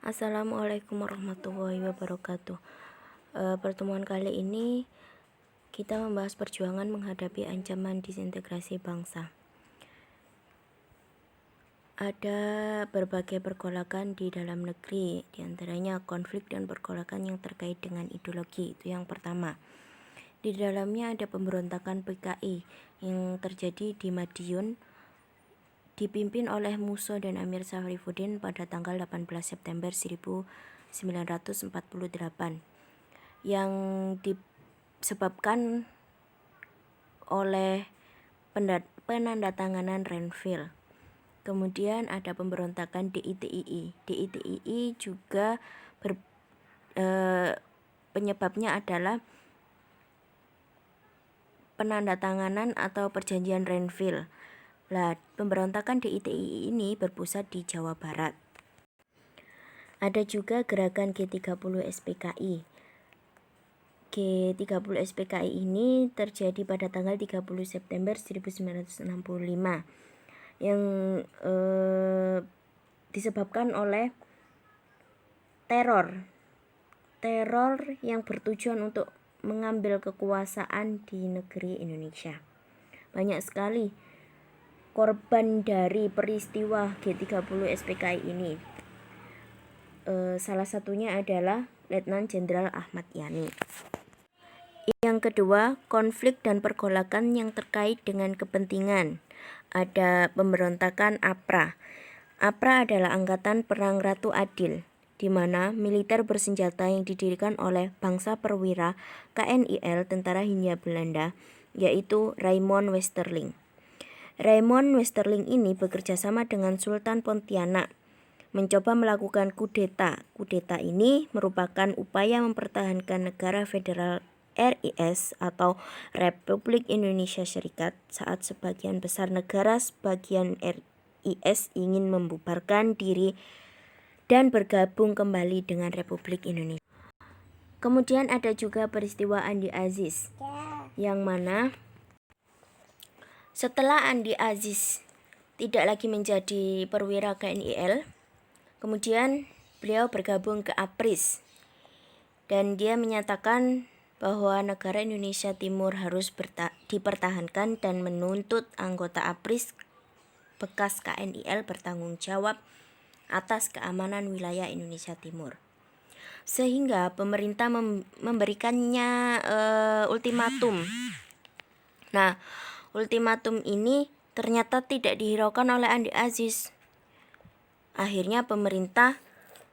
Assalamualaikum warahmatullahi wabarakatuh. Pertemuan kali ini kita membahas perjuangan menghadapi ancaman disintegrasi bangsa. Ada berbagai pergolakan di dalam negeri, diantaranya konflik dan pergolakan yang terkait dengan ideologi, itu yang pertama. Di dalamnya ada pemberontakan PKI yang terjadi di Madiun, dipimpin oleh Musa dan Amir Syarifuddin pada tanggal 18 September 1948 yang disebabkan oleh penandatanganan Renville. Kemudian ada pemberontakan DITII. DITII juga penyebabnya adalah penandatanganan atau perjanjian Renville. Pemberontakan DITII ini berpusat di Jawa Barat. Ada juga gerakan G30 SPKI. G30 SPKI ini terjadi pada tanggal 30 September 1965 yang disebabkan oleh teror yang bertujuan untuk mengambil kekuasaan di negeri Indonesia. Banyak sekali korban dari peristiwa G30 SPKI ini. Salah satunya adalah Letnan Jenderal Ahmad Yani. Yang kedua, konflik dan pergolakan yang terkait dengan kepentingan. Ada pemberontakan APRA. APRA adalah Angkatan Perang Ratu Adil, di mana militer bersenjata yang didirikan oleh bangsa perwira KNIL Tentara Hindia Belanda, yaitu Raymond Westerling. Raymond Westerling ini bekerja sama dengan Sultan Pontianak mencoba melakukan kudeta. Kudeta ini merupakan upaya mempertahankan negara federal RIS atau Republik Indonesia Serikat saat sebagian besar negara sebagian RIS ingin membubarkan diri dan bergabung kembali dengan Republik Indonesia. Kemudian ada juga peristiwa Andi Aziz, yang mana setelah Andi Aziz tidak lagi menjadi perwira KNIL, kemudian beliau bergabung ke APRIS dan dia menyatakan bahwa negara Indonesia Timur harus dipertahankan dan menuntut anggota APRIS bekas KNIL bertanggung jawab atas keamanan wilayah Indonesia Timur. Sehingga pemerintah memberikannya ultimatum. Nah, ultimatum ini ternyata tidak dihiraukan oleh Andi Aziz. Akhirnya pemerintah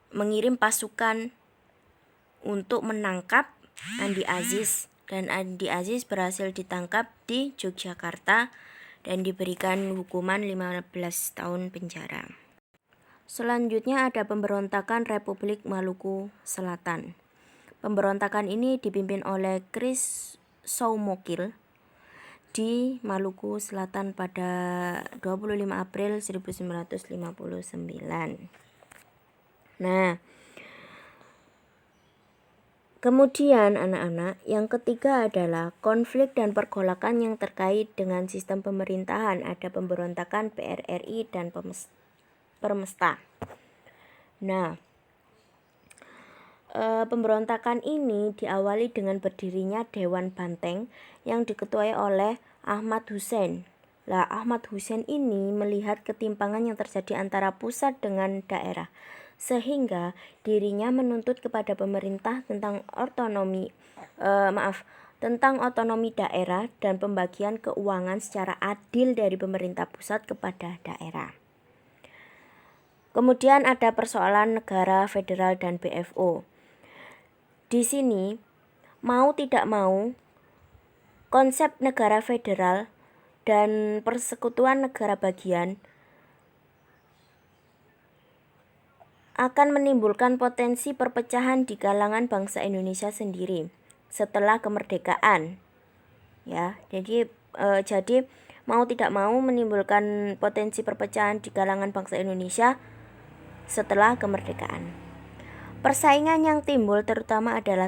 mengirim pasukan untuk menangkap Andi Aziz, dan Andi Aziz berhasil ditangkap di Yogyakarta dan diberikan hukuman 15 tahun penjara. Selanjutnya ada pemberontakan Republik Maluku Selatan. Pemberontakan ini dipimpin oleh Chris Soumokil di Maluku Selatan pada 25 April 1959. Nah, kemudian anak-anak, yang ketiga adalah konflik dan pergolakan yang terkait dengan sistem pemerintahan. Ada pemberontakan PRRI dan Permesta. Nah, pemberontakan ini diawali dengan berdirinya Dewan Banteng yang diketuai oleh Ahmad Hussein. Ahmad Hussein ini melihat ketimpangan yang terjadi antara pusat dengan daerah, sehingga dirinya menuntut kepada pemerintah tentang otonomi daerah dan pembagian keuangan secara adil dari pemerintah pusat kepada daerah. Kemudian ada persoalan negara federal dan BFO. Di sini, mau tidak mau, konsep negara federal dan persekutuan negara bagian akan menimbulkan potensi perpecahan di kalangan bangsa Indonesia sendiri setelah kemerdekaan. Jadi mau tidak mau menimbulkan potensi perpecahan di kalangan bangsa Indonesia setelah kemerdekaan. Persaingan yang timbul terutama adalah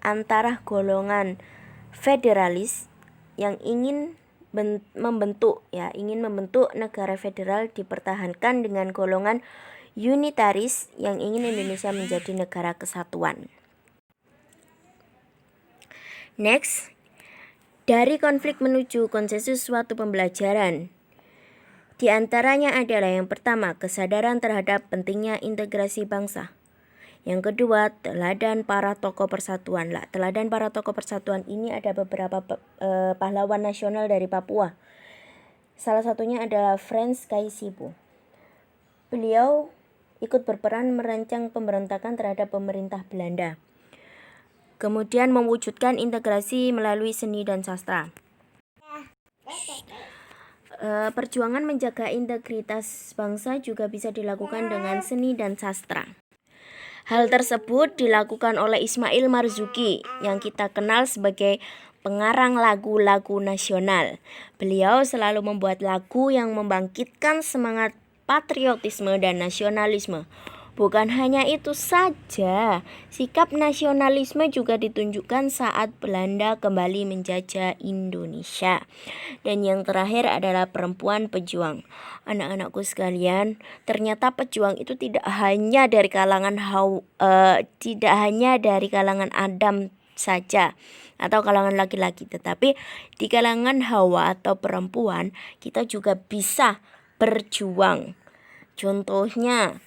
antara golongan federalis yang ingin membentuk negara federal dipertahankan dengan golongan unitaris yang ingin Indonesia menjadi negara kesatuan. Next, dari konflik menuju konsensus suatu pembelajaran. Di antaranya adalah yang pertama, kesadaran terhadap pentingnya integrasi bangsa. Yang kedua, teladan para tokoh persatuan. Teladan para tokoh persatuan ini ada beberapa pahlawan nasional dari Papua. Salah satunya adalah Frans Kaisipo. Beliau ikut berperan merancang pemberontakan terhadap pemerintah Belanda. Kemudian mewujudkan integrasi melalui seni dan sastra. Perjuangan menjaga integritas bangsa juga bisa dilakukan dengan seni dan sastra. Hal tersebut dilakukan oleh Ismail Marzuki yang kita kenal sebagai pengarang lagu-lagu nasional. Beliau selalu membuat lagu yang membangkitkan semangat patriotisme dan nasionalisme. Bukan hanya itu saja, sikap nasionalisme juga ditunjukkan saat Belanda kembali menjajah Indonesia. Dan yang terakhir adalah perempuan pejuang. Anak-anakku sekalian, ternyata pejuang itu tidak hanya dari kalangan Adam saja atau kalangan laki-laki, tetapi di kalangan Hawa atau perempuan kita juga bisa berjuang. Contohnya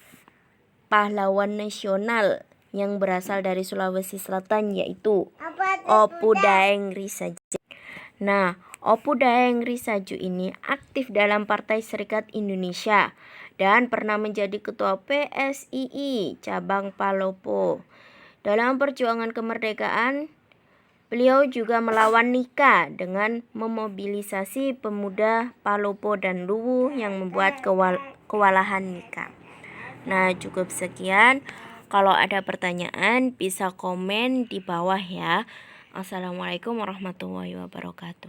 pahlawan nasional yang berasal dari Sulawesi Selatan yaitu Opu Daeng Risaju. Nah, Opu Daeng Risaju ini aktif dalam Partai Serikat Indonesia dan pernah menjadi ketua PSII cabang Palopo. Dalam perjuangan kemerdekaan, beliau juga melawan Nika dengan memobilisasi pemuda Palopo dan Luwu yang membuat kewalahan Nika. Nah, cukup sekian. Kalau ada pertanyaan bisa komen di bawah ya. Assalamualaikum warahmatullahi wabarakatuh.